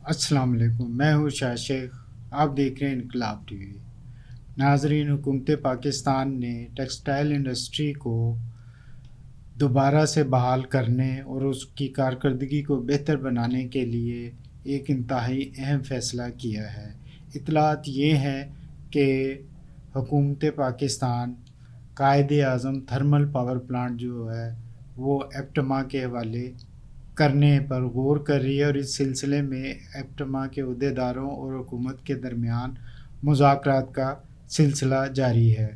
السلام علیکم، میں ہوں شاہ شیخ۔ آپ دیکھ رہے ہیں انقلاب ٹی وی۔ ناظرین، حکومت پاکستان نے ٹیکسٹائل انڈسٹری کو دوبارہ سے بحال کرنے اور اس کی کارکردگی کو بہتر بنانے کے لیے ایک انتہائی اہم فیصلہ کیا ہے۔ اطلاعات یہ ہیں کہ حکومت Pakistan Quaid Azam thermal power plant جو ہے وہ ایپٹما کے حوالے کرنے پر غور کر رہی ہے، اور اس سلسلے میں ایپٹما کے عہدیداروں اور حکومت کے درمیان مذاکرات کا سلسلہ جاری ہے۔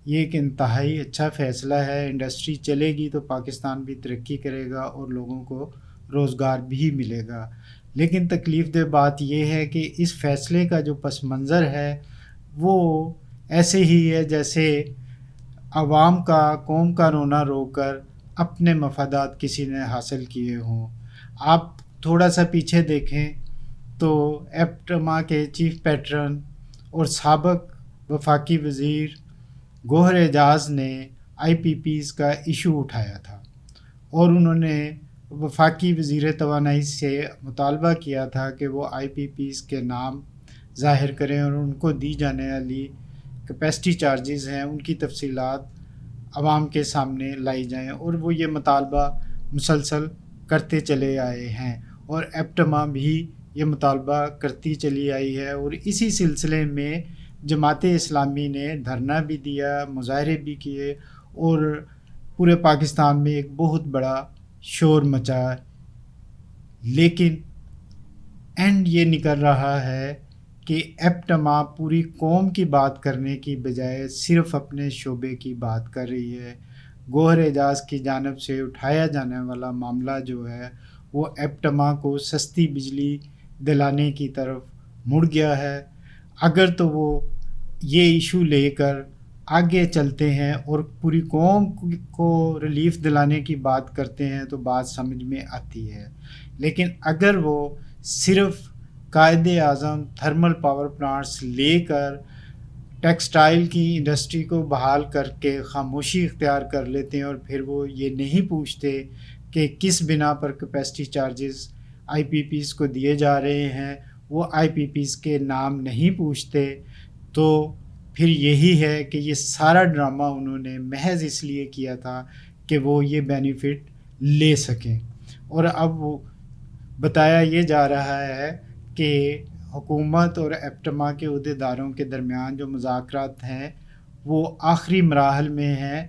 یہ ایک انتہائی اچھا فیصلہ ہے۔ انڈسٹری چلے گی تو پاکستان بھی ترقی کرے گا اور لوگوں کو روزگار بھی ملے گا، لیکن تکلیف دہ بات یہ ہے کہ اس فیصلے کا جو پس منظر ہے وہ ایسے ہی ہے جیسے عوام کا، قوم کا رونا رو کر اپنے مفادات کسی نے حاصل کیے ہوں۔ آپ تھوڑا سا پیچھے دیکھیں تو ایپٹما کے چیف پیٹرن اور سابق وفاقی وزیر گوہر اعجاز نے آئی پی پیز کا ایشو اٹھایا تھا، اور انہوں نے وفاقی وزیر توانائی سے مطالبہ کیا تھا کہ وہ آئی پی پیز کے نام ظاہر کریں اور ان کو دی جانے والی کیپیسٹی چارجز ہیں ان کی تفصیلات عوام کے سامنے لائی جائیں، اور وہ یہ مطالبہ مسلسل کرتے چلے آئے ہیں، اور ایپٹما بھی یہ مطالبہ کرتی چلی آئی ہے۔ اور اسی سلسلے میں جماعت اسلامی نے دھرنا بھی دیا، مظاہرے بھی کیے، اور پورے پاکستان میں ایک بہت بڑا شور مچا، لیکن اینڈ یہ نکل رہا ہے کہ ایپٹما پوری قوم کی بات کرنے کی بجائے صرف اپنے شعبے کی بات کر رہی ہے۔ گوہر اعجاز کی جانب سے اٹھایا جانے والا معاملہ جو ہے وہ ایپٹما کو سستی بجلی دلانے کی طرف مڑ گیا ہے۔ اگر تو وہ یہ ایشو لے کر آگے چلتے ہیں اور پوری قوم کو ریلیف دلانے کی بات کرتے ہیں تو بات سمجھ میں آتی ہے، لیکن اگر وہ صرف Quaid Azam thermal power plants لے کر ٹیکسٹائل کی انڈسٹری کو بحال کر کے خاموشی اختیار کر لیتے ہیں، اور پھر وہ یہ نہیں پوچھتے کہ کس بنا پر کیپیسٹی چارجز آئی پی پیز کو دیے جا رہے ہیں، وہ آئی پی پیز کے نام نہیں پوچھتے، تو پھر یہی ہے کہ یہ سارا ڈرامہ انہوں نے محض اس لیے کیا تھا کہ وہ یہ بینیفٹ لے سکیں۔ اور اب وہ بتایا یہ جا رہا ہے کہ حکومت اور ایپٹما کے عہدیداروں کے درمیان جو مذاکرات ہیں وہ آخری مراحل میں ہیں،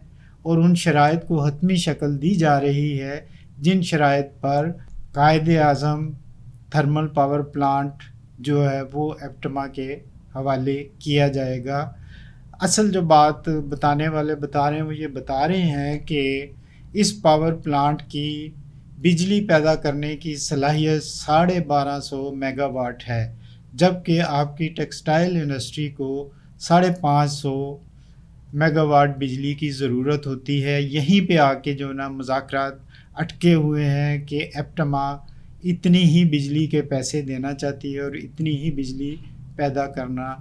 اور ان شرائط کو حتمی شکل دی جا رہی ہے جن شرائط پر Quaid Azam thermal power plant جو ہے وہ ایپٹما کے حوالے کیا جائے گا۔ اصل جو بات بتانے والے بتا رہے ہیں وہ یہ بتا رہے ہیں کہ اس پاور پلانٹ کی بجلی پیدا کرنے کی صلاحیت 1250 میگا واٹ ہے، جبکہ آپ کی ٹیکسٹائل انڈسٹری کو 550 میگا واٹ بجلی کی ضرورت ہوتی ہے۔ یہیں پہ آ کے جو نا مذاکرات اٹکے ہوئے ہیں کہ ایپٹما اتنی ہی بجلی کے پیسے دینا چاہتی ہے اور اتنی ہی بجلی پیدا کرنا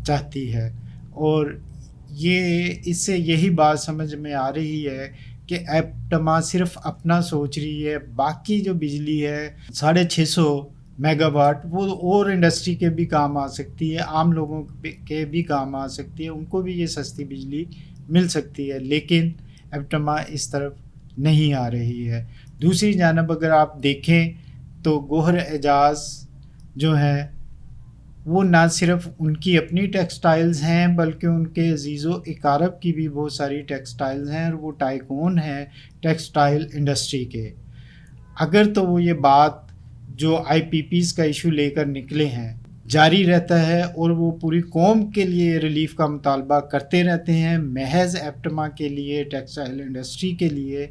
چاہتی ہے، اور یہ اس سے یہی بات سمجھ میں آ رہی ہے کہ ایپٹما صرف اپنا سوچ رہی ہے، باقی جو بجلی ہے 650 میگا واٹ وہ اور انڈسٹری کے بھی کام آ سکتی ہے، عام لوگوں کے بھی کام آ سکتی ہے، ان کو بھی یہ سستی بجلی مل سکتی ہے، لیکن ایپٹما اس طرف نہیں آ رہی ہے۔ دوسری جانب اگر آپ دیکھیں تو گوہر اعجاز جو ہیں وہ نہ صرف ان کی اپنی ٹیکسٹائلز ہیں بلکہ ان کے عزیز و اقارب کی بھی بہت ساری ٹیکسٹائلز ہیں، اور وہ ٹائکون ہیں ٹیکسٹائل انڈسٹری کے۔ اگر تو وہ یہ بات جو آئی پی پیز کا ایشو لے کر نکلے ہیں جاری رہتا ہے اور وہ پوری قوم کے لیے ریلیف کا مطالبہ کرتے رہتے ہیں، محض ایپٹما کے لیے، ٹیکسٹائل انڈسٹری کے لیے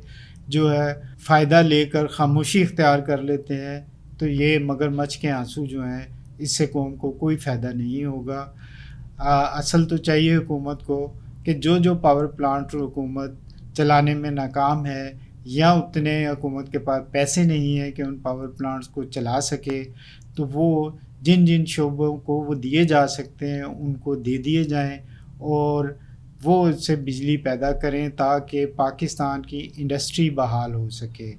جو ہے فائدہ لے کر خاموشی اختیار کر لیتے ہیں، تو یہ مگرمچھ کے آنسو جو ہیں اس سے قوم کو کوئی فائدہ نہیں ہوگا۔ اصل تو چاہیے حکومت کو کہ جو پاور پلانٹ حکومت چلانے میں ناکام ہے یا اتنے حکومت کے پاس پیسے نہیں ہیں کہ ان پاور پلانٹس کو چلا سکے، تو وہ جن شعبوں کو وہ دیے جا سکتے ہیں ان کو دے دیے جائیں اور وہ اس سے بجلی پیدا کریں تاکہ پاکستان کی انڈسٹری بحال ہو سکے۔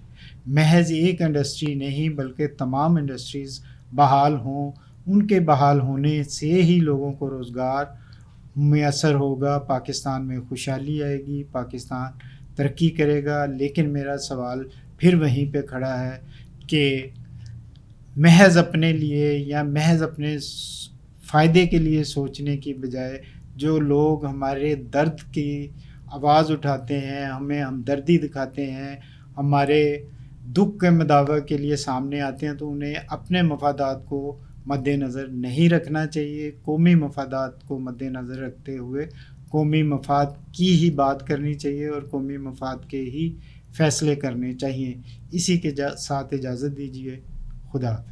محض ایک انڈسٹری نہیں بلکہ تمام انڈسٹریز بحال ہوں، ان کے بحال ہونے سے ہی لوگوں کو روزگار میسر ہوگا، پاکستان میں خوشحالی آئے گی، پاکستان ترقی کرے گا۔ لیکن میرا سوال پھر وہیں پہ کھڑا ہے کہ محض اپنے لیے یا محض اپنے فائدے کے لیے سوچنے کی بجائے جو لوگ ہمارے درد کی آواز اٹھاتے ہیں، ہمیں ہمدردی دکھاتے ہیں، ہمارے دکھ کے مداوع کے لیے سامنے آتے ہیں، تو انہیں اپنے مفادات کو مد نظر نہیں رکھنا چاہیے۔ قومی مفادات کو مد نظر رکھتے ہوئے قومی مفاد کی ہی بات کرنی چاہیے اور قومی مفاد کے ہی فیصلے کرنے چاہیے۔ اسی کے ساتھ اجازت دیجیے، خدا حافظ۔